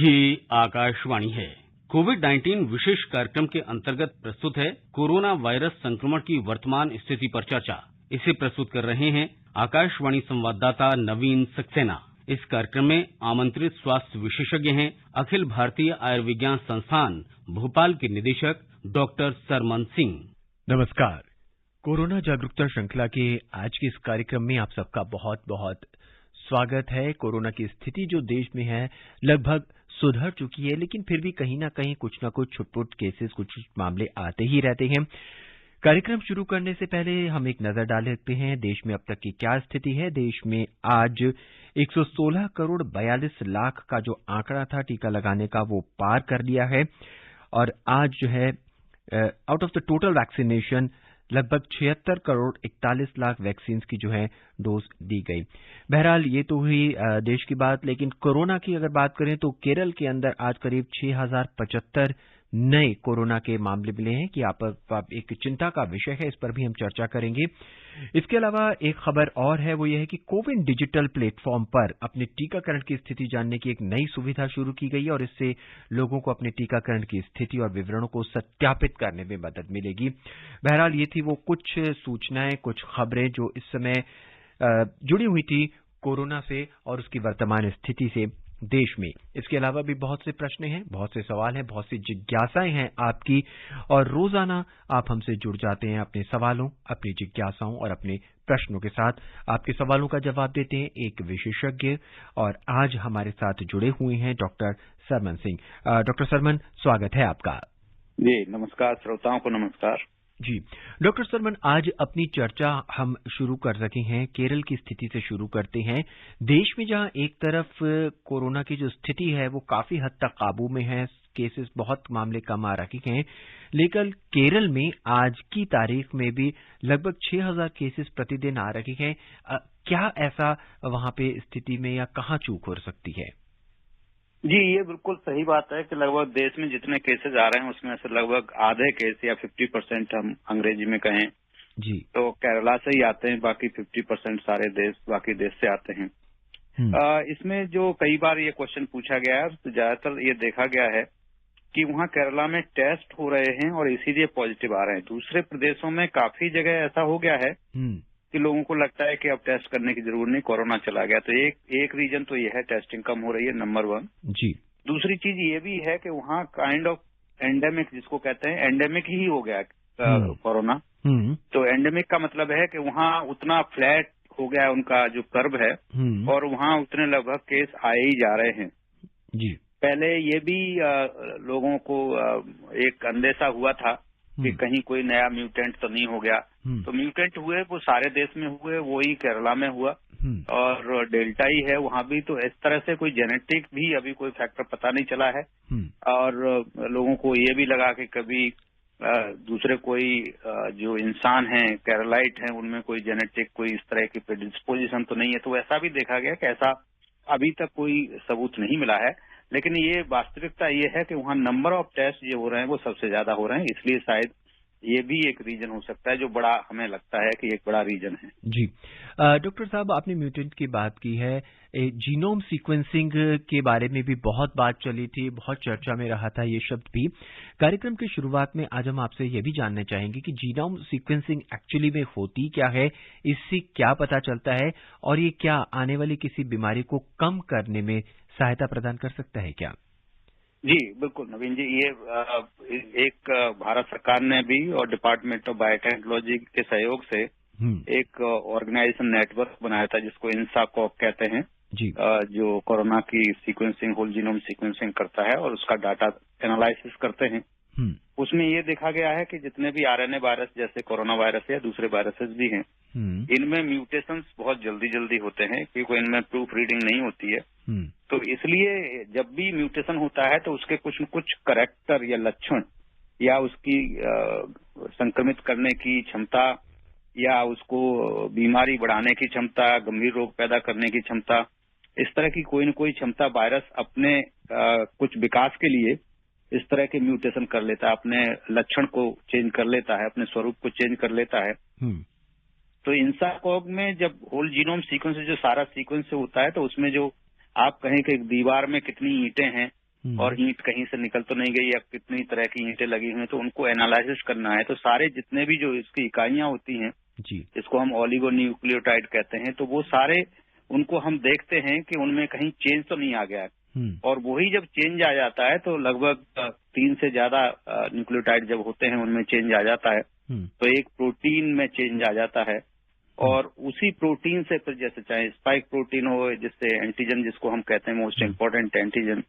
ये आकाशवाणी है। कोविड-19 विशेष कार्यक्रम के अंतर्गत प्रस्तुत है कोरोना वायरस संक्रमण की वर्तमान स्थिति पर चर्चा। इसे प्रस्तुत कर रहे हैं आकाशवाणी संवाददाता नवीन सक्सेना। इस कार्यक्रम में आमंत्रित स्वास्थ्य विशेषज्ञ हैं अखिल भारतीय आयुर्विज्ञान संस्थान भोपाल के निदेशक डॉक्टर सरमन सिंह। नमस्कार। कोरोना जागरूकता श्रृंखला के आज के इस कार्यक्रम में आप सबका बहुत बहुत स्वागत है। कोरोना की स्थिति जो देश में है लगभग सुधर चुकी है, लेकिन फिर भी कहीं ना कहीं कुछ ना कुछ छुटपुट केसेस, कुछ मामले आते ही रहते हैं। कार्यक्रम शुरू करने से पहले हम एक नजर डाल लेते हैं देश में अब तक की क्या स्थिति है। देश में आज 116 करोड़ 42 लाख का जो आंकड़ा था टीका लगाने का वो पार कर लिया है और आज जो है out of the total vaccination लगभग 76 करोड़ 41 लाख वैक्सीन की जो है डोज दी गई। बहरहाल ये तो हुई देश की बात, लेकिन कोरोना की अगर बात करें तो केरल के अंदर आज करीब 6075 नए कोरोना के मामले मिले हैं कि आप एक चिंता का विषय है। इस पर भी हम चर्चा करेंगे। इसके अलावा एक खबर और है, वो ये है कि कोविन डिजिटल प्लेटफॉर्म पर अपने टीकाकरण की स्थिति जानने की एक नई सुविधा शुरू की गई है और इससे लोगों को अपने टीकाकरण की स्थिति और विवरणों को सत्यापित करने में मदद मिलेगी। बहरहाल ये थी वो कुछ सूचनाएं, कुछ खबरें जो इस समय जुड़ी हुई थी कोरोना से और उसकी वर्तमान स्थिति से देश में। इसके अलावा भी बहुत से प्रश्न हैं, बहुत से सवाल हैं, बहुत सी जिज्ञासाएं हैं आपकी और रोजाना आप हमसे जुड़ जाते हैं अपने सवालों, अपनी जिज्ञासाओं और अपने प्रश्नों के साथ। आपके सवालों का जवाब देते हैं एक विशेषज्ञ और आज हमारे साथ जुड़े हुए हैं डॉक्टर सरमन सिंह। डॉक्टर सरमन, स्वागत है आपका। जी नमस्कार, श्रोताओं को नमस्कार। जी डॉक्टर सरमन, आज अपनी चर्चा हम शुरू कर रखे हैं केरल की स्थिति से शुरू करते हैं। देश में जहां एक तरफ कोरोना की जो स्थिति है वो काफी हद तक काबू में है, केसेस बहुत मामले कम आ रखे हैं, लेकिन केरल में आज की तारीख में भी लगभग 6000 केसेस प्रतिदिन आ रखे हैं। क्या ऐसा वहां पे स्थिति में या कहाँ चूक हो सकती है? जी ये बिल्कुल सही बात है कि लगभग देश में जितने केसेस आ रहे हैं उसमें से लगभग आधे केस या 50% हम अंग्रेजी में कहें जी तो केरला से ही आते हैं, बाकी 50% सारे बाकी देश से आते हैं। इसमें जो कई बार ये क्वेश्चन पूछा गया है तो ज्यादातर ये देखा गया है कि वहाँ केरला में टेस्ट हो रहे हैं और इसीलिए पॉजिटिव आ रहे हैं। दूसरे प्रदेशों में काफी जगह ऐसा हो गया है कि लोगों को लगता है कि अब टेस्ट करने की जरूरत नहीं, कोरोना चला गया। तो एक रीजन तो ये है, टेस्टिंग कम हो रही है, नंबर 1 जी। दूसरी चीज ये भी है कि वहाँ काइंड ऑफ एंडेमिक, जिसको कहते हैं एंडेमिक ही हो गया कोरोना। तो एंडेमिक का मतलब है कि वहाँ उतना फ्लैट हो गया उनका जो कर्व है और वहाँ उतने लगभग केस आए ही जा रहे हैं जी। पहले ये भी लोगों को एक अंदेशा हुआ था कि कहीं कोई नया म्यूटेंट तो नहीं हो गया। तो म्यूटेंट हुए वो सारे देश में हुए, वो ही केरला में हुआ और डेल्टा ही है वहाँ भी। तो इस तरह से कोई जेनेटिक भी अभी कोई फैक्टर पता नहीं चला है और लोगों को ये भी लगा कि कभी दूसरे कोई जो इंसान हैं केरलाइट हैं उनमें कोई जेनेटिक कोई इस तरह की प्रेडिस्पोजिशन तो नहीं है। तो ऐसा भी देखा गया कि ऐसा अभी तक कोई सबूत नहीं मिला है, लेकिन ये वास्तविकता ये है कि वहाँ नंबर ऑफ टेस्ट जो हो रहे हैं वो सबसे ज्यादा हो रहे हैं, इसलिए शायद ये भी एक रीजन हो सकता है जो बड़ा हमें लगता है कि एक बड़ा रीजन है जी। डॉक्टर साहब, आपने म्यूटेंट की बात की है, जीनोम सीक्वेंसिंग के बारे में भी बहुत बात चली थी, बहुत चर्चा में रहा था ये शब्द भी। कार्यक्रम की शुरुआत में आज हम आपसे ये भी जानना चाहेंगे कि जीनोम सीक्वेंसिंग एक्चुअली में होती क्या है, इससे क्या पता चलता है और ये क्या आने वाली किसी बीमारी को कम करने में सहायता प्रदान कर सकता है क्या? जी बिल्कुल नवीन जी, ये एक भारत सरकार ने भी और डिपार्टमेंट ऑफ बायोटेक्नोलॉजी के सहयोग से एक ऑर्गेनाइजेशन नेटवर्क बनाया था जिसको इंसाकॉक कहते हैं जी। जो कोरोना की सीक्वेंसिंग, होल जीनोम सीक्वेंसिंग करता है और उसका डाटा एनालिसिस करते हैं। उसमें ये देखा गया है कि जितने भी आरएनए वायरस जैसे कोरोना वायरस या दूसरे वायरसेस भी हैं, इनमें म्यूटेशंस बहुत जल्दी होते हैं क्योंकि इनमें प्रूफ रीडिंग नहीं होती है। तो इसलिए जब भी म्यूटेशन होता है तो उसके कुछ न कुछ करैक्टर या लक्षण या उसकी संक्रमित करने की क्षमता या उसको बीमारी बढ़ाने की क्षमता, गंभीर रोग पैदा करने की क्षमता, इस तरह की कोई न कोई क्षमता वायरस अपने कुछ विकास के लिए इस तरह के म्यूटेशन कर लेता है, अपने लक्षण को चेंज कर लेता है, अपने स्वरूप को चेंज कर लेता है। तो इंसाकॉग में जब होल जीनोम सीक्वेंस जो सारा सीक्वेंस से होता है तो उसमें जो आप कहें कि एक दीवार में कितनी ईंटें हैं और ईंट कहीं से निकल तो नहीं गई या कितनी तरह की ईंटें लगी हुई हैं, तो उनको एनालिसिस करना है। तो सारे जितने भी जो इसकी इकाइयां होती हैं जी, जिसको हम ओलिगोन्यूक्लियोटाइड कहते हैं, तो वो सारे उनको हम देखते हैं कि उनमें कहीं चेंज तो नहीं आ गया है। और वही जब चेंज आ जाता है तो लगभग 3 से ज्यादा न्यूक्लियोटाइड जब होते हैं उनमें चेंज आ जाता है, तो एक प्रोटीन में चेंज आ जाता है। और उसी प्रोटीन से फिर जैसे चाहे स्पाइक प्रोटीन हो, जिससे एंटीजन जिसको हम कहते हैं मोस्ट इम्पोर्टेंट एंटीजन,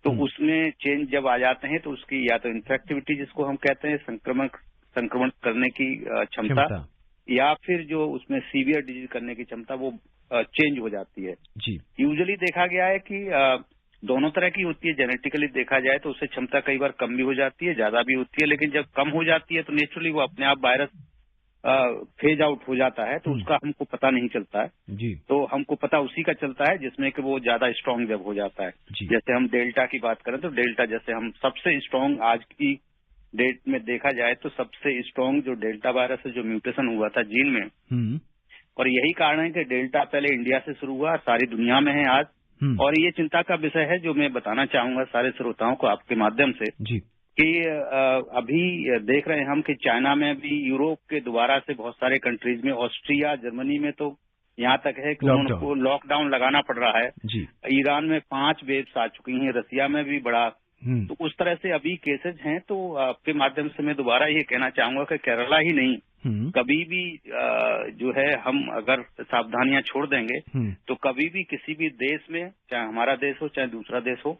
तो उसमें चेंज जब आ जाते हैं तो उसकी या तो इन्फेक्टिविटी जिसको हम कहते हैं संक्रमण करने की क्षमता, या फिर जो उसमें सीवियर डिजीज करने की क्षमता, वो चेंज हो जाती है। जी, यूजुअली देखा गया है कि दोनों तरह की होती है। जेनेटिकली देखा जाए तो उससे क्षमता कई बार कम भी हो जाती है, ज्यादा भी होती है, लेकिन जब कम हो जाती है तो नेचुरली वो अपने आप वायरस फेज आउट हो जाता है, तो उसका हमको पता नहीं चलता है जी। तो हमको पता उसी का चलता है जिसमें कि वो ज्यादा स्ट्रांग जब हो जाता है। जैसे हम डेल्टा की बात करें तो डेल्टा जैसे हम सबसे स्ट्रांग आज की डेट में देखा जाए तो सबसे स्ट्रांग जो डेल्टा वायरस है जो म्यूटेशन हुआ था जीन में, और यही कारण है कि डेल्टा पहले इंडिया से शुरू हुआ, सारी दुनिया में है आज। और ये चिंता का विषय है जो मैं बताना चाहूंगा सारे श्रोताओं को आपके माध्यम से जी, कि अभी देख रहे हैं हम कि चाइना में भी, यूरोप के दोबारा से बहुत सारे कंट्रीज में, ऑस्ट्रिया, जर्मनी में तो यहाँ तक है कि उनको लॉकडाउन लगाना पड़ रहा है। ईरान में 5 वेव्स आ चुकी हैं, रसिया में भी बड़ा। तो उस तरह से अभी केसेज हैं। तो आपके माध्यम से मैं दोबारा ये कहना चाहूंगा कि केरला ही नहीं, कभी भी जो है हम अगर सावधानियां छोड़ देंगे तो कभी भी किसी भी देश में, चाहे हमारा देश हो चाहे दूसरा देश हो,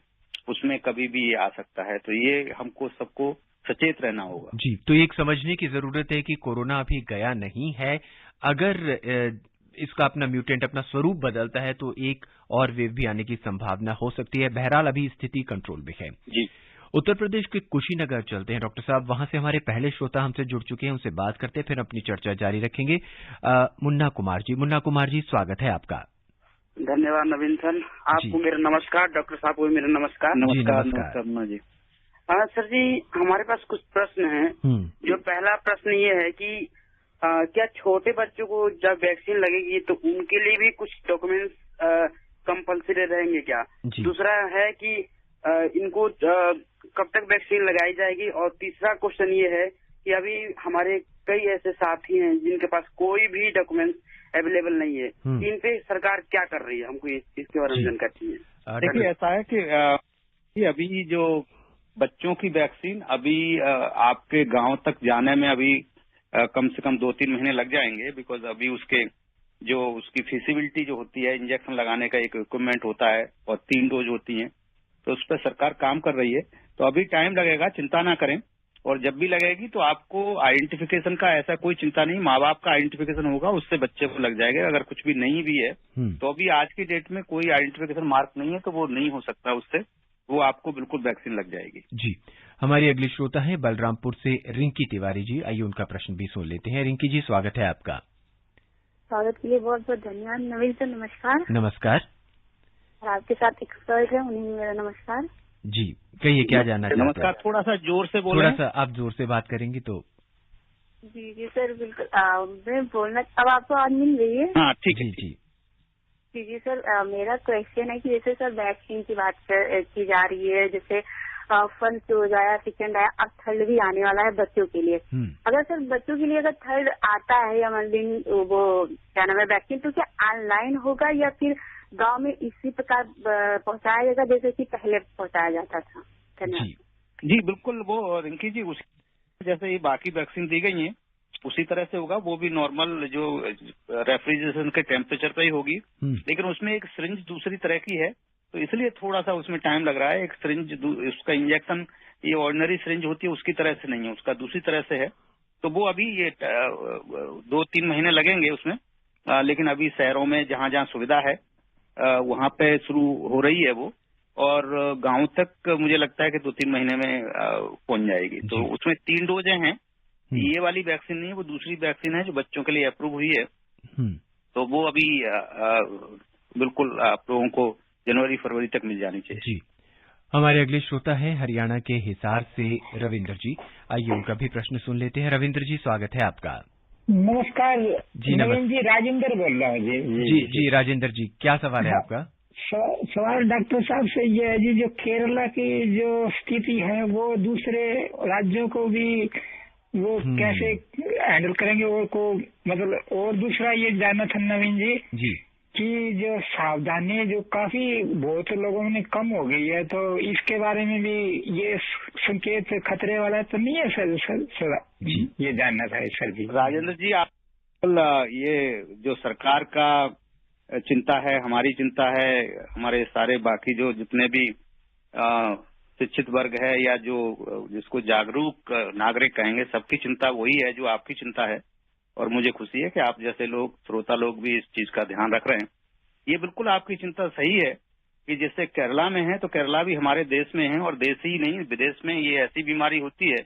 उसमें कभी भी ये आ सकता है। तो ये हमको सबको सचेत रहना होगा। जी, तो एक समझने की जरूरत है कि कोरोना अभी गया नहीं है। अगर इसका अपना म्यूटेंट अपना स्वरूप बदलता है तो एक और वेव भी आने की संभावना हो सकती है। बहरहाल अभी स्थिति कंट्रोल में है। जी, उत्तर प्रदेश के कुशीनगर चलते हैं डॉक्टर साहब, वहां से हमारे पहले श्रोता हमसे जुड़ चुके हैं, उनसे बात करते हैं, फिर अपनी चर्चा जारी रखेंगे। मुन्ना कुमार जी स्वागत है आपका। धन्यवाद नवीन सर, आपको मेरा नमस्कार, डॉक्टर साहब को मेरा नमस्कार। नमस्कार जी। हाँ सर जी, हमारे पास कुछ प्रश्न हैं। जो पहला प्रश्न ये है कि क्या छोटे बच्चों को जब वैक्सीन लगेगी तो उनके लिए भी कुछ डॉक्यूमेंट्स कंपल्सरी रहेंगे क्या? दूसरा है कि इनको कब तक वैक्सीन लगाई जाएगी? और तीसरा क्वेश्चन ये है कि अभी हमारे कई ऐसे साथी हैं जिनके पास कोई भी डॉक्यूमेंट्स अवेलेबल नहीं है, इन पे सरकार क्या कर रही है? हमको इसके बारे में जानकारी चाहिए। देखिए, ऐसा है कि अभी जो बच्चों की वैक्सीन अभी आपके गांव तक जाने में अभी कम से कम 2-3 महीने लग जाएंगे, बिकॉज अभी उसकी फिजिबिलिटी जो होती है, इंजेक्शन लगाने का एक इक्विपमेंट होता है और 3 डोज होती हैं, तो उस पर सरकार काम कर रही है। तो अभी टाइम लगेगा, चिंता ना करें। और जब भी लगेगी तो आपको आइडेंटिफिकेशन का ऐसा कोई चिंता नहीं, माँ बाप का आइडेंटिफिकेशन होगा, उससे बच्चे को लग जाएगा। अगर कुछ भी नहीं भी है तो अभी आज की डेट में कोई आइडेंटिफिकेशन मार्क नहीं है तो वो नहीं हो सकता, उससे वो आपको बिल्कुल वैक्सीन लग जाएगी। जी, हमारी अगली श्रोता है बलरामपुर से रिंकी तिवारी जी। आइए उनका प्रश्न भी सुन लेते हैं। रिंकी जी स्वागत है आपका। स्वागत के लिए बहुत बहुत धन्यवाद। नवीन सर नमस्कार। नमस्कार। और आपके साथ एक एक्सपर्ट है, उन्हें मेरा नमस्कार। जी, कहिए क्या जानना चाहते हैं? नमस्कार, थोड़ा सा जोर से बोलें। थोड़ा सा आप जोर से बात करेंगे तो। जी सर, बिल्कुल मैं बोलना, अब आपको आवाज मिल रही है? हाँ, ठीक है। जी सर, मेरा क्वेश्चन है कि जैसे सर वैक्सीन की बात की जा रही है, जैसे फर्स्ट डोज आया, सेकेंड आया, अब थर्ड भी आने वाला है बच्चों के लिए। अगर सर बच्चों के लिए अगर थर्ड आता है या मतलब वो क्या नाम है वैक्सीन, तो क्या ऑनलाइन होगा या फिर गांव में इसी प्रकार पहुंचाया जाएगा जैसे कि पहले पहुंचाया जाता था? धन्यवाद। जी बिल्कुल, वो रिंकी जी उसी जैसे ये बाकी वैक्सीन दी गई हैं उसी तरह से होगा। वो भी नॉर्मल जो रेफ्रिजरेशन के टेम्परेचर पे ही होगी, लेकिन उसमें एक सिरिंज दूसरी तरह की है, तो इसलिए थोड़ा सा उसमें टाइम लग रहा है। एक सिरिंज, उसका इंजेक्शन ये ऑर्डिनरी सिरिंज होती है उसकी तरह से नहीं है, उसका दूसरी तरह से है। तो वो अभी ये 2-3 महीने लगेंगे उसमें, लेकिन अभी शहरों में जहां जहां सुविधा है वहां पे शुरू हो रही है वो, और गांव तक मुझे लगता है कि 2-3 महीने में पहुंच जाएगी। तो उसमें 3 डोजें हैं। ये वाली वैक्सीन नहीं है, वो दूसरी वैक्सीन है जो बच्चों के लिए अप्रूव हुई है। तो वो अभी बिल्कुल आप लोगों को जनवरी-फरवरी तक मिल जानी चाहिए। जी, हमारे अगले श्रोता है हरियाणा के हिसार से रविंद्र जी। आइए उनका भी प्रश्न सुन लेते हैं। रविंद्र जी स्वागत है आपका। नमस्कार जी। नवीन जी, राजेंद्र बोल रहा हूँ जी। जी राजेंद्र जी, क्या सवाल है आपका? सवाल डॉक्टर साहब से ये है जी, जो केरला की जो स्थिति है वो दूसरे राज्यों को भी वो कैसे हैंडल करेंगे और को मतलब, और दूसरा ये जानना था नवीन जी कि जो सावधानी जो काफी बहुत लोगों में कम हो गई है, तो इसके बारे में भी ये संकेत खतरे वाला तो नहीं है सर जी, ये जानना था सर जी। राजेंद्र जी, आप ये जो सरकार का चिंता है, हमारी चिंता है, हमारे सारे बाकी जो जितने भी शिक्षित वर्ग है या जो जिसको जागरूक नागरिक कहेंगे, सबकी चिंता वही है जो आपकी चिंता है। और मुझे खुशी है कि आप जैसे लोग, श्रोता लोग भी इस चीज का ध्यान रख रहे हैं। ये बिल्कुल आपकी चिंता सही है कि जैसे केरला में है, तो केरला भी हमारे देश में है, और देश ही नहीं विदेश में ये ऐसी बीमारी होती है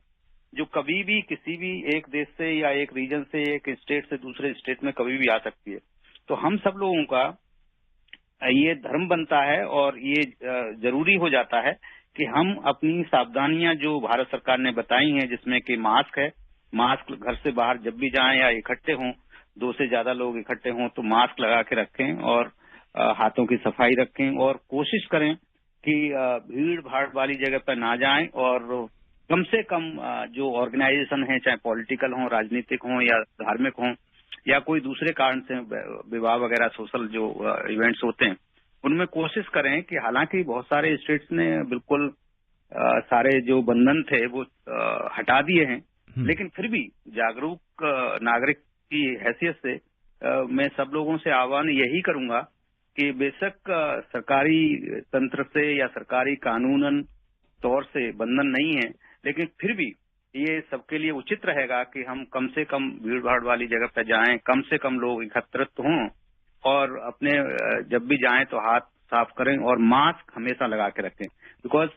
जो कभी भी किसी भी एक देश से या एक रीजन से, एक स्टेट से दूसरे स्टेट में कभी भी आ सकती है। तो हम सब लोगों का ये धर्म बनता है और ये जरूरी हो जाता है कि हम अपनी सावधानियां जो भारत सरकार ने बताई हैं, जिसमें कि मास्क है, मास्क घर से बाहर जब भी जाएं या इकट्ठे हों, 2 से ज्यादा लोग इकट्ठे हों तो मास्क लगा के रखें और हाथों की सफाई रखें और कोशिश करें कि भीड़ भाड़ वाली जगह पर ना जाएं और कम से कम जो ऑर्गेनाइजेशन है, चाहे पॉलिटिकल हों, राजनीतिक हों या धार्मिक हों या कोई दूसरे कारण से विवाह वगैरह सोशल जो इवेंट्स होते हैं, उनमें कोशिश करें कि हालांकि बहुत सारे स्टेट्स ने बिल्कुल सारे जो बंधन थे वो हटा दिए हैं, लेकिन फिर भी जागरूक नागरिक की हैसियत से मैं सब लोगों से आह्वान यही करूंगा कि बेशक सरकारी तंत्र से या सरकारी कानूनन तौर से बंधन नहीं है, लेकिन फिर भी ये सबके लिए उचित रहेगा कि हम कम से कम भीड़ भाड़ वाली जगह पर जाएं, कम से कम लोग एकत्रित हों और अपने जब भी जाएं तो हाथ साफ करें और मास्क हमेशा लगा के रखें। बिकॉज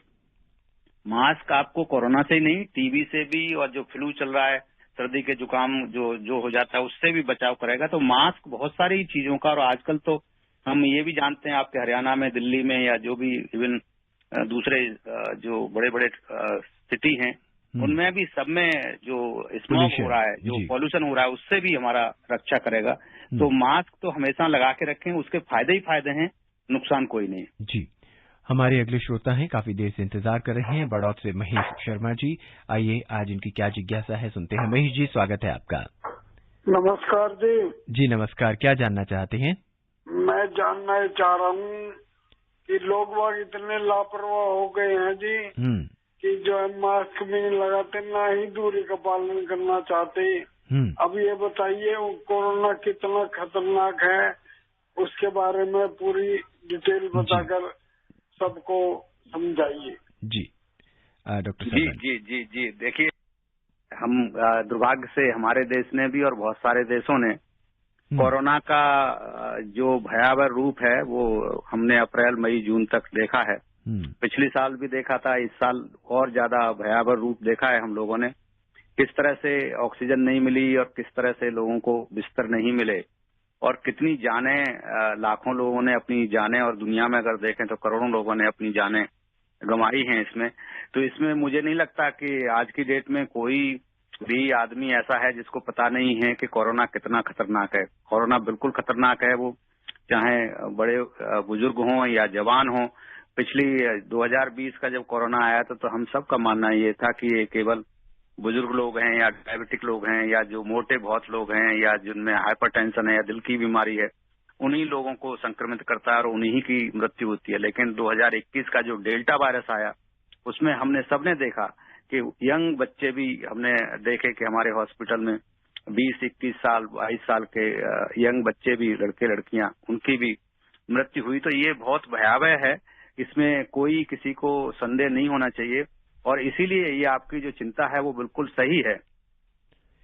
मास्क आपको कोरोना से ही नहीं, टीबी से भी और जो फ्लू चल रहा है, सर्दी के जुकाम जो हो जाता है, उससे भी बचाव करेगा। तो मास्क बहुत सारी चीजों का, और आजकल तो हम ये भी जानते हैं आपके हरियाणा में, दिल्ली में या जो भी इवन दूसरे जो बड़े बड़े सिटी हैं, उनमें भी सब में जो स्मॉग हो रहा है, जो पॉल्यूशन हो रहा है, उससे भी हमारा रक्षा करेगा। तो मास्क तो हमेशा लगा के रखें, उसके फायदे ही फायदे हैं, नुकसान कोई नहीं। जी, हमारे अगले श्रोता हैं, काफी देर से इंतजार कर रहे हैं, बड़ौद से महेश शर्मा जी। आइए आज इनकी क्या जिज्ञासा है सुनते हैं। महेश जी, स्वागत है आपका। नमस्कार जी। जी नमस्कार, क्या जानना चाहते हैं? मैं जानना चाह रहा हूँ कि लोग वहाँ इतने लापरवाह हो गए हैं जी कि जो है मास्क भी नहीं लगाते, ना ही दूरी का पालन करना चाहते। अब ये बताइए कोरोना कितना खतरनाक है, उसके बारे में पूरी डिटेल बताकर सबको समझाइए। जी डॉक्टर जी जी जी जी देखिए, हम दुर्भाग्य से हमारे देश ने भी और बहुत सारे देशों ने कोरोना का जो भयावह रूप है वो हमने अप्रैल मई जून तक देखा है। पिछले साल भी देखा था, इस साल और ज्यादा भयावह रूप देखा है हम लोगों ने। किस तरह से ऑक्सीजन नहीं मिली और किस तरह से लोगों को बिस्तर नहीं मिले और कितनी जानें, लाखों लोगों ने अपनी जानें, और दुनिया में अगर देखें तो करोड़ों लोगों ने अपनी जानें गंवाई हैं इसमें। तो इसमें मुझे नहीं लगता कि आज की डेट में कोई भी आदमी ऐसा है जिसको पता नहीं है कि कोरोना कितना खतरनाक है। कोरोना बिल्कुल खतरनाक है, वो चाहे बड़े बुजुर्ग हों या जवान हों। पिछली 2020 का जब कोरोना आया था तो हम सबका मानना ये था कि ये केवल बुजुर्ग लोग हैं या डायबिटिक लोग हैं या जो मोटे बहुत लोग हैं या जिनमें हाइपरटेंशन है या दिल की बीमारी है, उन्हीं लोगों को संक्रमित करता है और उन्हीं की मृत्यु होती है। लेकिन 2021 का जो डेल्टा वायरस आया, उसमें हमने सबने देखा कि यंग बच्चे भी हमने देखे कि हमारे हॉस्पिटल में 20, 21 साल, 22 साल के यंग बच्चे भी, लड़के लड़कियां, उनकी भी मृत्यु हुई। तो ये बहुत भयावह है, इसमें कोई किसी को संदेह नहीं होना चाहिए। और इसीलिए ये आपकी जो चिंता है वो बिल्कुल सही है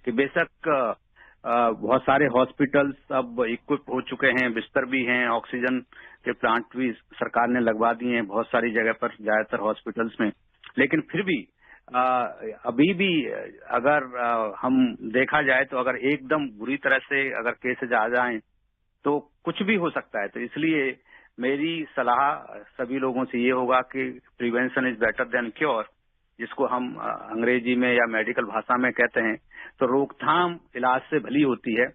कि बेशक बहुत सारे हॉस्पिटल्स अब इक्विप हो चुके हैं, बिस्तर भी हैं, ऑक्सीजन के प्लांट भी सरकार ने लगवा दिए हैं बहुत सारी जगह पर, ज्यादातर हॉस्पिटल्स में। लेकिन फिर भी अभी भी अगर हम देखा जाए तो अगर एकदम बुरी तरह से अगर केसेज आ जाएं तो कुछ भी हो सकता है। तो इसलिए मेरी सलाह सभी लोगों से ये होगा कि prevention is better than cure, जिसको हम अंग्रेजी में या मेडिकल भाषा में कहते हैं। तो रोकथाम इलाज से भली होती है।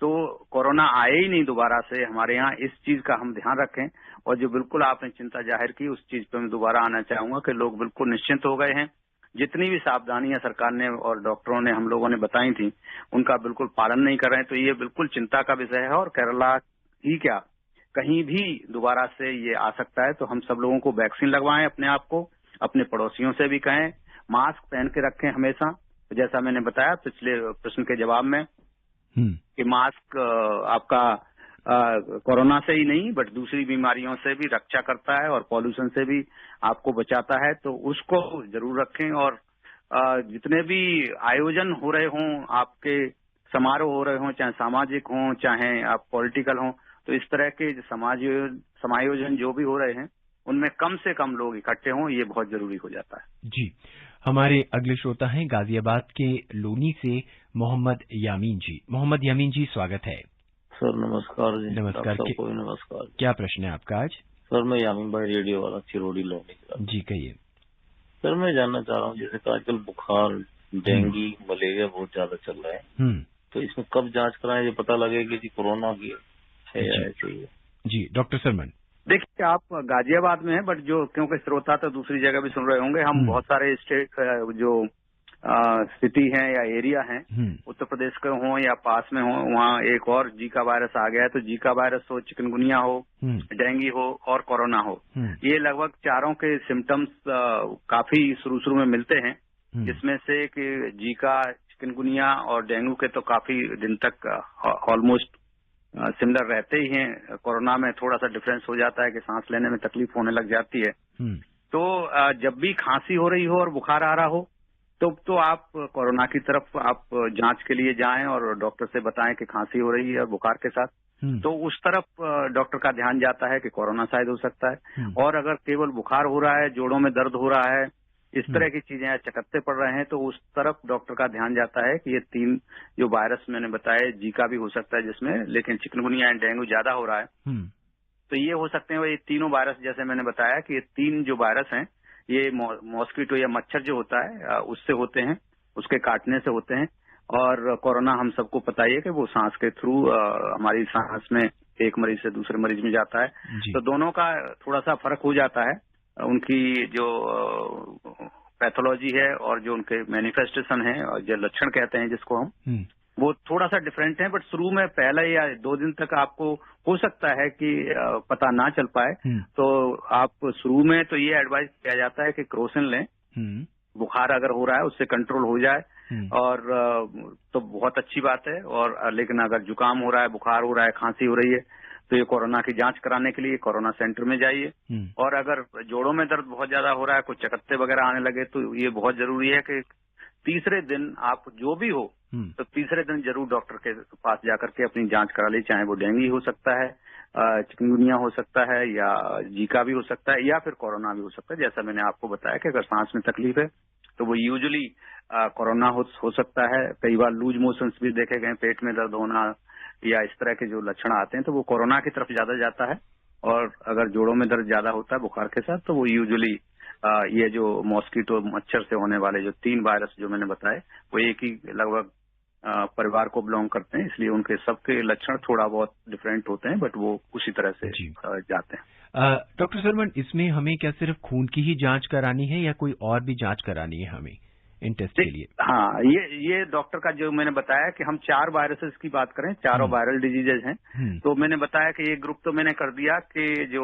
तो कोरोना आए ही नहीं दोबारा से हमारे यहाँ, इस चीज का हम ध्यान रखें। और जो बिल्कुल आपने चिंता जाहिर की, उस चीज पे मैं दोबारा आना चाहूंगा कि लोग बिल्कुल निश्चिंत हो गए हैं। जितनी भी सावधानियां सरकार ने और डॉक्टरों ने हम लोगों ने बताई थी, उनका बिल्कुल पालन नहीं कर रहे हैं, तो ये बिल्कुल चिंता का विषय है। और केरला ही क्या, कहीं भी दोबारा से ये आ सकता है। तो हम सब लोगों को वैक्सीन लगवाएं, अपने आप को, अपने पड़ोसियों से भी कहें, मास्क पहन के रखें हमेशा। जैसा मैंने बताया पिछले प्रश्न के जवाब में कि मास्क आपका कोरोना से ही नहीं बट दूसरी बीमारियों से भी रक्षा करता है और पॉल्यूशन से भी आपको बचाता है, तो उसको जरूर रखें। और जितने भी आयोजन हो रहे हों, आपके समारोह हो रहे हों, चाहे सामाजिक हों चाहे आप पॉलिटिकल हों, तो इस तरह के समायोजन जो भी हो रहे हैं उनमें कम से कम लोग इकट्ठे हों, ये बहुत जरूरी हो जाता है। जी, हमारे अगले श्रोता हैं गाजियाबाद के लोनी से मोहम्मद यामीन जी। मोहम्मद यामीन जी, स्वागत है। सर नमस्कार जी। नमस्कार। नमस्कार। क्या प्रश्न है आपका आज? सर मैं यामीन भाई रेडियो वाला चिरोड़ी लोनी का। जी कहिए। सर मैं जानना चाह रहा हूँ, जैसे कि आजकल बुखार, डेंगू, मलेरिया बहुत ज्यादा चल रहा है, तो इसमें कब जांच कराएं ये पता लगेगा कि कोरोना की है या ऐसे ही है? जी डॉक्टर सरमन। देखिए, आप गाजियाबाद में हैं, बट जो क्योंकि श्रोता तो दूसरी जगह भी सुन रहे होंगे, हम बहुत सारे स्टेट जो सिटी हैं या एरिया हैं, उत्तर प्रदेश के हों या पास में हों, वहाँ एक और जीका वायरस आ गया है। तो जीका वायरस हो, चिकनगुनिया हो, डेंगू हो और कोरोना हो, ये लगभग चारों के सिम्टम्स काफी शुरू में मिलते हैं, जिसमें से कि जीका, चिकनगुनिया और डेंगू के तो काफी दिन तक ऑलमोस्ट सिमिलर रहते ही हैं। कोरोना में थोड़ा सा डिफरेंस हो जाता है कि सांस लेने में तकलीफ होने लग जाती है। तो जब भी खांसी हो रही हो और बुखार आ रहा हो तो आप कोरोना की तरफ आप जांच के लिए जाएं और डॉक्टर से बताएं कि खांसी हो रही है और बुखार के साथ, तो उस तरफ डॉक्टर का ध्यान जाता है कि कोरोना शायद हो सकता है। और अगर केवल बुखार हो रहा है, जोड़ों में दर्द हो रहा है, इस तरह की चीजें, चकत्ते पड़ रहे हैं, तो उस तरफ डॉक्टर का ध्यान जाता है कि ये 3 जो वायरस मैंने बताए, जीका भी हो सकता है जिसमें, लेकिन चिकनगुनिया एंड डेंगू ज्यादा हो रहा है, तो ये हो सकते हैं। ये तीनों वायरस, जैसे मैंने बताया कि ये 3 जो वायरस हैं, ये मॉस्किटो या मच्छर जो होता है उससे होते हैं, उसके काटने से होते हैं। और कोरोना हम सबको पता ही है कि वो सांस के थ्रू हमारी सांस में एक मरीज से दूसरे मरीज में जाता है। तो दोनों का थोड़ा सा फर्क हो जाता है, उनकी जो पैथोलॉजी है और जो उनके मैनिफेस्टेशन है और जो लक्षण कहते हैं जिसको हम, वो थोड़ा सा डिफरेंट है। बट शुरू में पहले या 2 दिन तक आपको हो सकता है कि पता ना चल पाए, तो आप शुरू में तो ये एडवाइस किया जाता है कि क्रोसिन लें, बुखार अगर हो रहा है उससे कंट्रोल हो जाए, और तो बहुत अच्छी बात है। और लेकिन अगर जुकाम हो रहा है, बुखार हो रहा है, खांसी हो रही है, तो ये कोरोना की जांच कराने के लिए कोरोना सेंटर में जाइए। और अगर जोड़ों में दर्द बहुत ज्यादा हो रहा है, कुछ चकत्ते वगैरह आने लगे, तो ये बहुत जरूरी है कि तीसरे दिन आप जो भी हो, तो तीसरे दिन जरूर डॉक्टर के पास जाकर के अपनी जांच करा ली। चाहे वो डेंगू हो सकता है, चिकनगुनिया हो सकता है, या जीका भी हो सकता है, या फिर कोरोना भी हो सकता है। जैसा मैंने आपको बताया कि अगर सांस में तकलीफ है तो वो यूजुअली कोरोना हो सकता है। कई बार लूज मोशंस भी देखे गए, पेट में दर्द होना या इस तरह के जो लक्षण आते हैं, तो वो कोरोना की तरफ ज्यादा जाता है। और अगर जोड़ों में दर्द ज्यादा होता है बुखार के साथ, तो वो यूजुअली ये जो मॉस्किटो मच्छर से होने वाले जो 3 वायरस जो मैंने बताए, वो एक ही लगभग परिवार को बिलोंग करते हैं, इसलिए उनके सबके लक्षण थोड़ा बहुत डिफरेंट होते हैं, बट वो उसी तरह से जाते हैं। डॉक्टर सरमन, इसमें हमें क्या सिर्फ खून की ही जांच करानी है या कोई और भी जांच करानी है हमें इन टेस्ट के लिए? हाँ, ये डॉक्टर का जो मैंने बताया कि हम 4 वायरसेस की बात करें, चारों वायरल डिजीजेज हैं, तो मैंने बताया कि एक ग्रुप तो मैंने कर दिया कि जो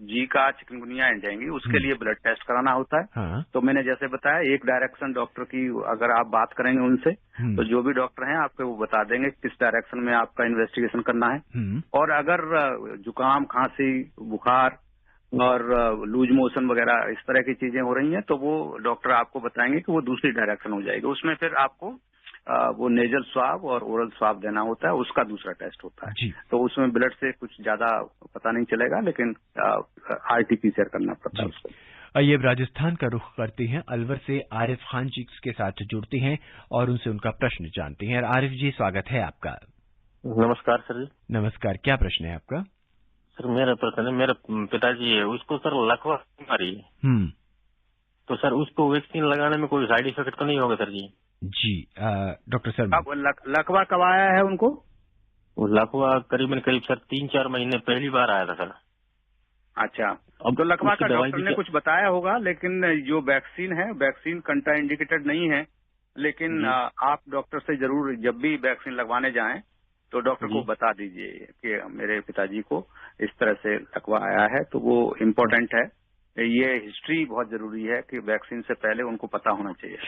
जीका, चिकनगुनिया एंड डेंगू, उसके लिए ब्लड टेस्ट कराना होता है। हाँ। तो मैंने जैसे बताया, एक डायरेक्शन डॉक्टर की अगर आप बात करेंगे उनसे, तो जो भी डॉक्टर हैं आपको वो बता देंगे किस डायरेक्शन में आपका इन्वेस्टिगेशन करना है। और अगर जुकाम, खांसी, बुखार और लूज मोशन वगैरह इस तरह की चीजें हो रही हैं, तो वो डॉक्टर आपको बताएंगे कि वो दूसरी डायरेक्शन हो जाएगी। उसमें फिर आपको वो नेजल स्वाब और ओरल स्वाब देना होता है, उसका दूसरा टेस्ट होता है। तो उसमें ब्लड से कुछ ज्यादा पता नहीं चलेगा, लेकिन RT-PCR करना पड़ता है उसको। आइए अब राजस्थान का रुख करते हैं। अलवर से आरिफ खान जी के साथ जुड़ते हैं और उनसे उनका प्रश्न जानते हैं। आरिफ जी, स्वागत है आपका। नमस्कार सर जी। नमस्कार, क्या प्रश्न है आपका? सर मेरा प्रश्न है, मेरे पिताजी है, उसको सर लकवा बीमारी है, तो सर उसको वैक्सीन लगाने में कोई साइड इफेक्ट तो नहीं होगा सर जी? जी डॉक्टर सर, अब लकवा कब आया है उनको? वो लकवा करीब सर 3-4 महीने पहली बार आया था सर। अच्छा, अब तो लकवा का डॉक्टर ने कुछ बताया होगा, लेकिन जो वैक्सीन है, वैक्सीन कंट्रा इंडिकेटेड नहीं है, लेकिन आप डॉक्टर से जरूर जब भी वैक्सीन लगवाने जाएं तो डॉक्टर को बता दीजिए कि मेरे पिताजी को इस तरह से लकवा आया है, तो वो इम्पोर्टेंट है। ये हिस्ट्री बहुत जरूरी है कि वैक्सीन से पहले उनको पता होना चाहिए।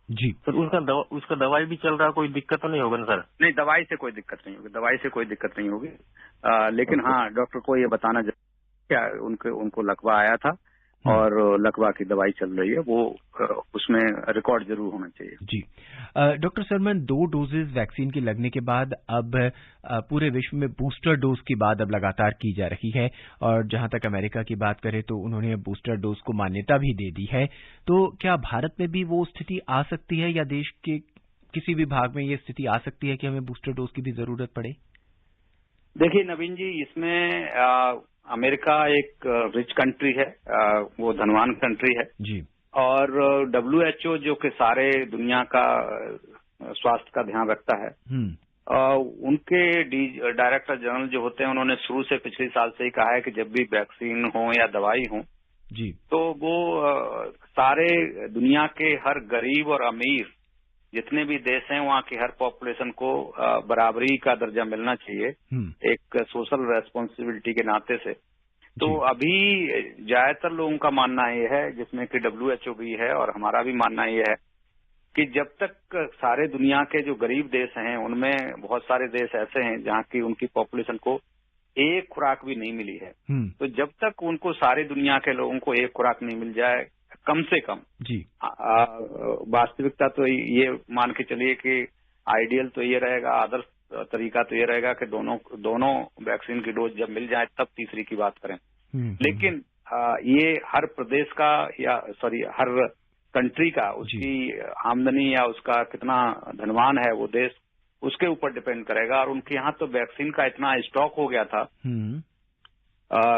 जी सर, उसका दवाई भी चल रहा, कोई दिक्कत तो नहीं होगा ना सर? नहीं, दवाई से कोई दिक्कत नहीं होगी, दवाई से कोई दिक्कत नहीं होगी, लेकिन हाँ डॉक्टर को ये बताना क्या उनको लकवा आया था और लकवा की दवाई चल रही है, वो उसमें रिकॉर्ड जरूर होना चाहिए। जी डॉक्टर सरमन, 2 डोजेज वैक्सीन के लगने के बाद अब पूरे विश्व में बूस्टर डोज की बात अब लगातार की जा रही है, और जहां तक अमेरिका की बात करें तो उन्होंने बूस्टर डोज को मान्यता भी दे दी है। तो क्या भारत में भी वो स्थिति आ सकती है, या देश के किसी भी भाग में ये स्थिति आ सकती है कि हमें बूस्टर डोज की भी जरूरत पड़े? देखिए नवीन जी, इसमें अमेरिका एक रिच कंट्री है, वो धनवान कंट्री है जी, और WHO जो कि सारे दुनिया का स्वास्थ्य का ध्यान रखता है, उनके डायरेक्टर जनरल जो होते हैं, उन्होंने शुरू से पिछले साल से ही कहा है कि जब भी वैक्सीन हो या दवाई हो जी, तो वो सारे दुनिया के हर गरीब और अमीर जितने भी देश हैं वहाँ की हर पॉपुलेशन को बराबरी का दर्जा मिलना चाहिए, एक सोशल रेस्पॉन्सिबिलिटी के नाते से। तो अभी ज्यादातर लोगों का मानना ये है, जिसमें कि WHO भी है और हमारा भी मानना ये है, कि जब तक सारे दुनिया के जो गरीब देश हैं, उनमें बहुत सारे देश ऐसे हैं जहाँ की उनकी पॉपुलेशन को एक खुराक भी नहीं मिली है, तो जब तक उनको सारे दुनिया के लोगों को एक खुराक नहीं मिल जाए, कम से कम जी, वास्तविकता तो ये मान के चलिए कि आइडियल तो ये रहेगा, आदर्श तरीका तो ये रहेगा कि दोनों वैक्सीन की डोज जब मिल जाए तब तीसरी की बात करें। लेकिन ये हर प्रदेश का या हर कंट्री का, उसकी आमदनी या उसका कितना धनवान है वो देश, उसके ऊपर डिपेंड करेगा। और उनके यहाँ तो वैक्सीन का इतना स्टॉक हो गया था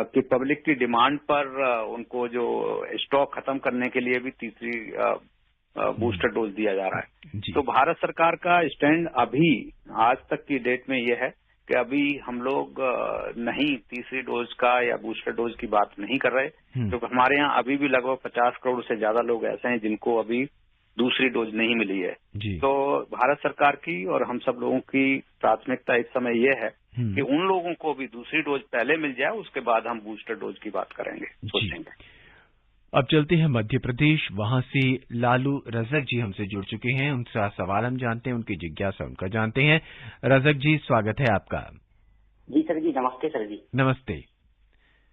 कि पब्लिक की डिमांड पर उनको जो स्टॉक खत्म करने के लिए भी तीसरी बूस्टर डोज दिया जा रहा है। तो भारत सरकार का स्टैंड अभी आज तक की डेट में ये है कि अभी हम लोग नहीं तीसरी डोज का या बूस्टर डोज की बात नहीं कर रहे, क्योंकि हमारे यहाँ अभी भी लगभग 50 करोड़ से ज्यादा लोग ऐसे हैं जिनको अभी दूसरी डोज नहीं मिली है। तो भारत सरकार की और हम सब लोगों की प्राथमिकता इस समय ये है कि उन लोगों को भी दूसरी डोज पहले मिल जाए, उसके बाद हम बूस्टर डोज की बात करेंगे, सोचेंगे। अब चलते हैं मध्य प्रदेश, वहां से लालू रजक जी हमसे जुड़ चुके हैं, उनका सवाल हम जानते हैं, उनकी जिज्ञासा उनका जानते हैं। रजक जी, स्वागत है आपका। जी सर जी, नमस्ते सर जी। नमस्ते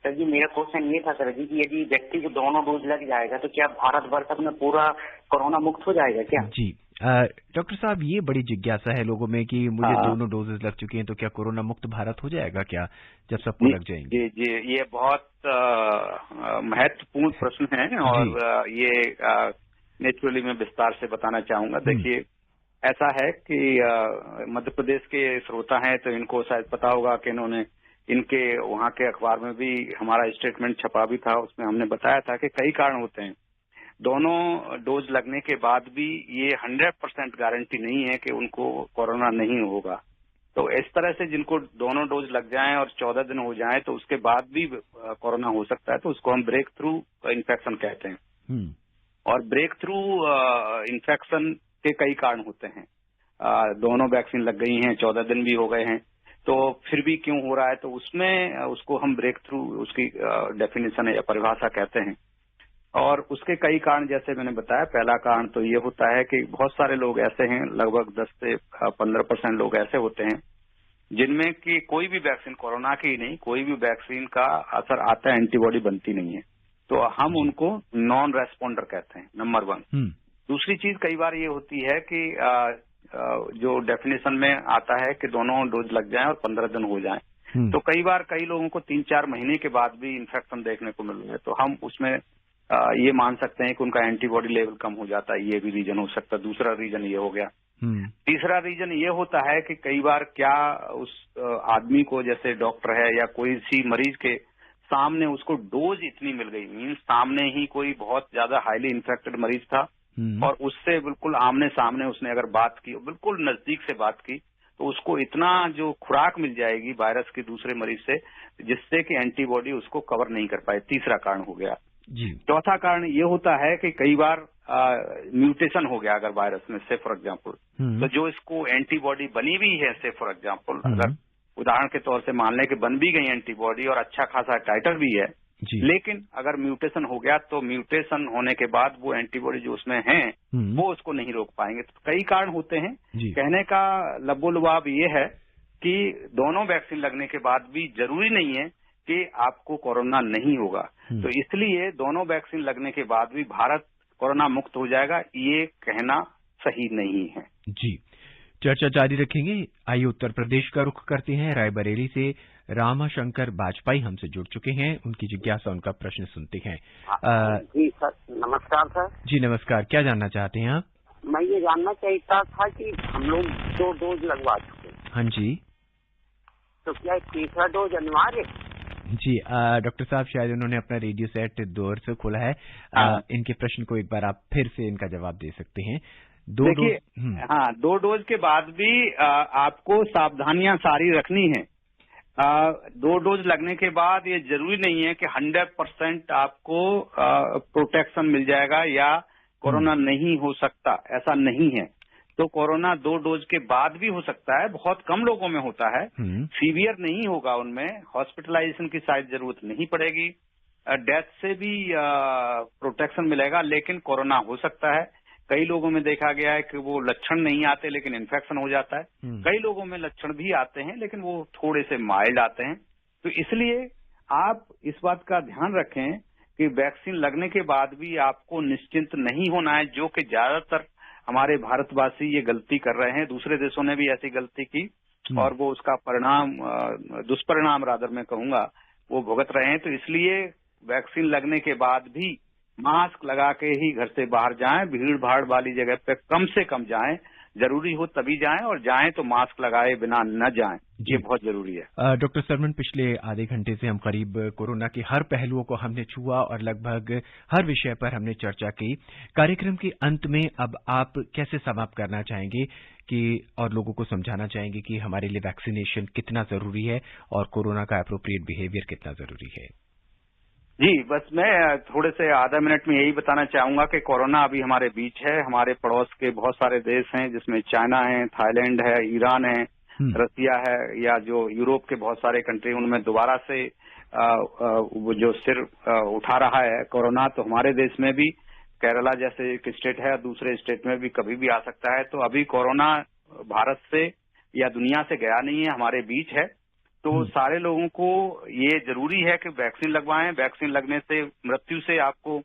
सर जी, मेरा क्वेश्चन ये था सर जी कि यदि व्यक्ति को दोनों डोज लग जाएगा तो क्या भारत वर्ष में पूरा कोरोना मुक्त हो जाएगा क्या? जी डॉक्टर साहब, ये बड़ी जिज्ञासा है लोगों में कि मुझे दोनों डोजेज लग चुके हैं तो क्या कोरोना मुक्त भारत हो जाएगा क्या जब सबको लग जाएंगे? जी, ये बहुत महत्वपूर्ण प्रश्न है और ये नेचुरली मैं विस्तार से बताना चाहूंगा। देखिए, ऐसा है कि मध्य प्रदेश के श्रोता हैं तो इनको शायद पता होगा कि इन्होंने इनके वहाँ के अखबार में भी हमारा स्टेटमेंट छपा भी था, उसमें हमने बताया था कि कई कारण होते हैं। दोनों डोज लगने के बाद भी ये 100% गारंटी नहीं है कि उनको कोरोना नहीं होगा। तो इस तरह से जिनको दोनों डोज लग जाएं और 14 दिन हो जाएं तो उसके बाद भी कोरोना हो सकता है, तो उसको हम ब्रेक थ्रू इन्फेक्शन कहते हैं। और ब्रेक थ्रू इन्फेक्शन के कई कारण होते हैं। दोनों वैक्सीन लग गई हैं, 14 दिन भी हो गए हैं, तो फिर भी क्यों हो रहा है, तो उसमें उसको हम ब्रेक थ्रू, उसकी डेफिनेशन या परिभाषा कहते हैं। और उसके कई कारण, जैसे मैंने बताया, पहला कारण तो ये होता है कि बहुत सारे लोग ऐसे हैं, लगभग 10 से 15% लोग ऐसे होते हैं जिनमें कि कोई भी वैक्सीन, कोरोना की ही नहीं, कोई भी वैक्सीन का असर आता है, एंटीबॉडी बनती नहीं है, तो हम उनको नॉन रेस्पॉन्डर कहते हैं, नंबर 1। दूसरी चीज कई बार ये होती है कि जो डेफिनेशन में आता है कि दोनों डोज लग जाएं और 15 दिन हो जाएं, तो कई बार कई लोगों को 3-4 महीने के बाद भी इन्फेक्शन देखने को मिल रहा है, तो हम उसमें ये मान सकते हैं कि उनका एंटीबॉडी लेवल कम हो जाता है। ये भी रीजन हो सकता है। दूसरा रीजन ये हो गया। तीसरा रीजन ये होता है कि कई बार क्या उस आदमी को, जैसे डॉक्टर है या कोई सी मरीज के सामने उसको डोज इतनी मिल गई, मीन्स सामने ही कोई बहुत ज्यादा हाईली इन्फेक्टेड मरीज था और उससे बिल्कुल आमने सामने उसने अगर बात की, बिल्कुल नजदीक से बात की, तो उसको इतना जो खुराक मिल जाएगी वायरस के दूसरे मरीज से, जिससे कि एंटीबॉडी उसको कवर नहीं कर पाए। तीसरा कारण हो गया जी। चौथा कारण ये होता है कि कई बार म्यूटेशन हो गया अगर वायरस में, से फॉर एग्जांपल, तो जो इसको एंटीबॉडी बनी हुई है, से फॉर एग्जांपल अगर उदाहरण के तौर से मान लें कि बन भी गई एंटीबॉडी और अच्छा खासा टाइटर भी है, लेकिन अगर म्यूटेशन हो गया तो म्यूटेशन होने के बाद वो एंटीबॉडी जो उसमें है वो उसको नहीं रोक पाएंगे। तो कई कारण होते हैं। कहने का लबोलुबाब ये है कि दोनों वैक्सीन लगने के बाद भी जरूरी नहीं है कि आपको कोरोना नहीं होगा। तो इसलिए दोनों वैक्सीन लगने के बाद भी भारत कोरोना मुक्त हो जाएगा, ये कहना सही नहीं है। जी, चर्चा जारी रखेंगे। आइए उत्तर प्रदेश का रुख करते हैं। रायबरेली से रामाशंकर बाजपेयी हमसे जुड़ चुके हैं। उनकी जिज्ञासा, उनका प्रश्न सुनते हैं। जी सर, नमस्कार सर। जी नमस्कार, क्या जानना चाहते हैं आप? मैं ये जानना चाहता था कि हम लोग 2 डोज लगवा चुके हैं। हाँ जी। तो क्या तीसरा डोज अनिवार्य? जी, डॉक्टर साहब शायद उन्होंने अपना रेडियो सेट दूर से खोला है। इनके प्रश्न को एक बार आप फिर से इनका जवाब दे सकते हैं। 2 डोज के बाद भी आपको सावधानियां सारी रखनी है। 2 डोज लगने के बाद ये जरूरी नहीं है कि 100% आपको प्रोटेक्शन मिल जाएगा या कोरोना नहीं हो सकता, ऐसा नहीं है। तो कोरोना 2 डोज के बाद भी हो सकता है, बहुत कम लोगों में होता है, सीवियर नहीं होगा, उनमें हॉस्पिटलाइजेशन की शायद जरूरत नहीं पड़ेगी, डेथ से भी प्रोटेक्शन मिलेगा, लेकिन कोरोना हो सकता है। कई लोगों में देखा गया है कि वो लक्षण नहीं आते लेकिन इन्फेक्शन हो जाता है। कई लोगों में लक्षण भी आते हैं लेकिन वो थोड़े से माइल्ड आते हैं। तो इसलिए आप इस बात का ध्यान रखें कि वैक्सीन लगने के बाद भी आपको निश्चिंत नहीं होना है, जो कि ज्यादातर हमारे भारतवासी ये गलती कर रहे हैं। दूसरे देशों ने भी ऐसी गलती की और वो उसका परिणाम, दुष्परिणाम रादर मैं कहूंगा, वो भुगत रहे हैं। तो इसलिए वैक्सीन लगने के बाद भी मास्क लगा के ही घर से बाहर जाएं, भीड़ भाड़ वाली जगह पे कम से कम जाएं, जरूरी हो तभी जाएं, और जाएं तो मास्क लगाए बिना न जाएं, ये बहुत जरूरी है। डॉक्टर सरमन, पिछले आधे घंटे से हम करीब कोरोना के हर पहलुओं को हमने छुआ और लगभग हर विषय पर हमने चर्चा की। कार्यक्रम के अंत में अब आप कैसे समाप्त करना चाहेंगे कि और लोगों को समझाना चाहेंगे कि हमारे लिए वैक्सीनेशन कितना जरूरी है और कोरोना का एप्रोप्रिएट बिहेवियर कितना जरूरी है? जी, बस मैं थोड़े से आधा मिनट में यही बताना चाहूंगा कि कोरोना अभी हमारे बीच है। हमारे पड़ोस के बहुत सारे देश हैं, जिसमें चाइना है, थाईलैंड है, ईरान है, रसिया है, या जो यूरोप के बहुत सारे कंट्री, उनमें दोबारा से वो जो सिर उठा रहा है कोरोना। तो हमारे देश में भी केरला जैसे एक स्टेट है, दूसरे स्टेट में भी कभी भी आ सकता है। तो अभी कोरोना भारत से या दुनिया से गया नहीं है, हमारे बीच है। तो सारे लोगों को ये जरूरी है कि वैक्सीन लगवाएं। वैक्सीन लगने से मृत्यु से आपको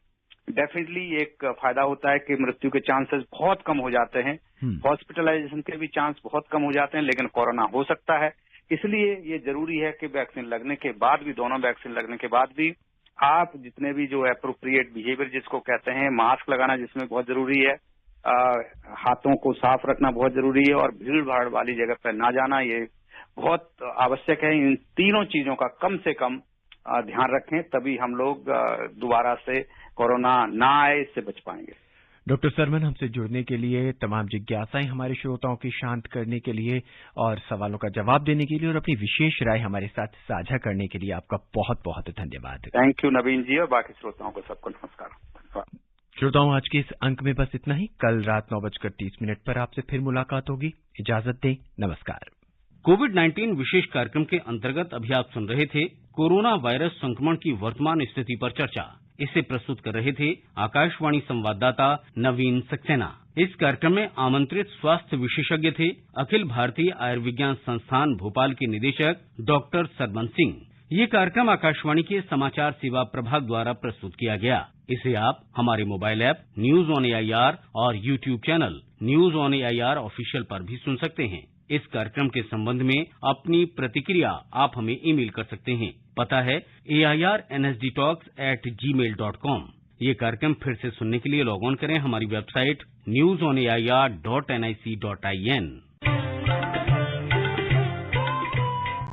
डेफिनेटली एक फायदा होता है कि मृत्यु के चांसेस बहुत कम हो जाते हैं, हॉस्पिटलाइजेशन के भी चांस बहुत कम हो जाते हैं, लेकिन कोरोना हो सकता है। इसलिए ये जरूरी है कि वैक्सीन लगने के बाद भी, दोनों वैक्सीन लगने के बाद भी, आप जितने भी जो एप्रोप्रिएट बिहेवियर जिसको कहते हैं, मास्क लगाना जिसमें बहुत जरूरी है, हाथों को साफ रखना बहुत जरूरी है, और भीड़ भाड़ वाली जगह पर ना जाना ये बहुत आवश्यक है। इन तीनों चीजों का कम से कम ध्यान रखें, तभी हम लोग दोबारा से कोरोना ना आए, इससे बच पाएंगे। डॉक्टर सरमन, हमसे जुड़ने के लिए, तमाम जिज्ञासाएं हमारे श्रोताओं की शांत करने के लिए और सवालों का जवाब देने के लिए और अपनी विशेष राय हमारे साथ साझा करने के लिए आपका बहुत बहुत धन्यवाद। थैंक यू नवीन जी, और बाकी श्रोताओं को सबको नमस्कार। श्रोताओं, आज के इस अंक में बस इतना ही। कल रात 9:30 पर आपसे फिर मुलाकात होगी। इजाजत दें, नमस्कार। कोविड-19 विशेष कार्यक्रम के अंतर्गत अभी आप सुन रहे थे कोरोना वायरस संक्रमण की वर्तमान स्थिति पर चर्चा। इसे प्रस्तुत कर रहे थे आकाशवाणी संवाददाता नवीन सक्सेना। इस कार्यक्रम में आमंत्रित स्वास्थ्य विशेषज्ञ थे अखिल भारतीय आयुर्विज्ञान संस्थान भोपाल के निदेशक डॉक्टर सरमन सिंह। ये कार्यक्रम आकाशवाणी के समाचार सेवा प्रभाग द्वारा प्रस्तुत किया गया। इसे आप हमारे mobile app news on AIR और YouTube channel news on AIR official पर भी सुन सकते हैं। इस कार्यक्रम के संबंध में अपनी प्रतिक्रिया आप हमें ईमेल कर सकते हैं। पता है airnsdtalks@gmail.com। ये कार्यक्रम फिर से सुनने के लिए लॉग ऑन करें हमारी वेबसाइट newsonair.nic.in।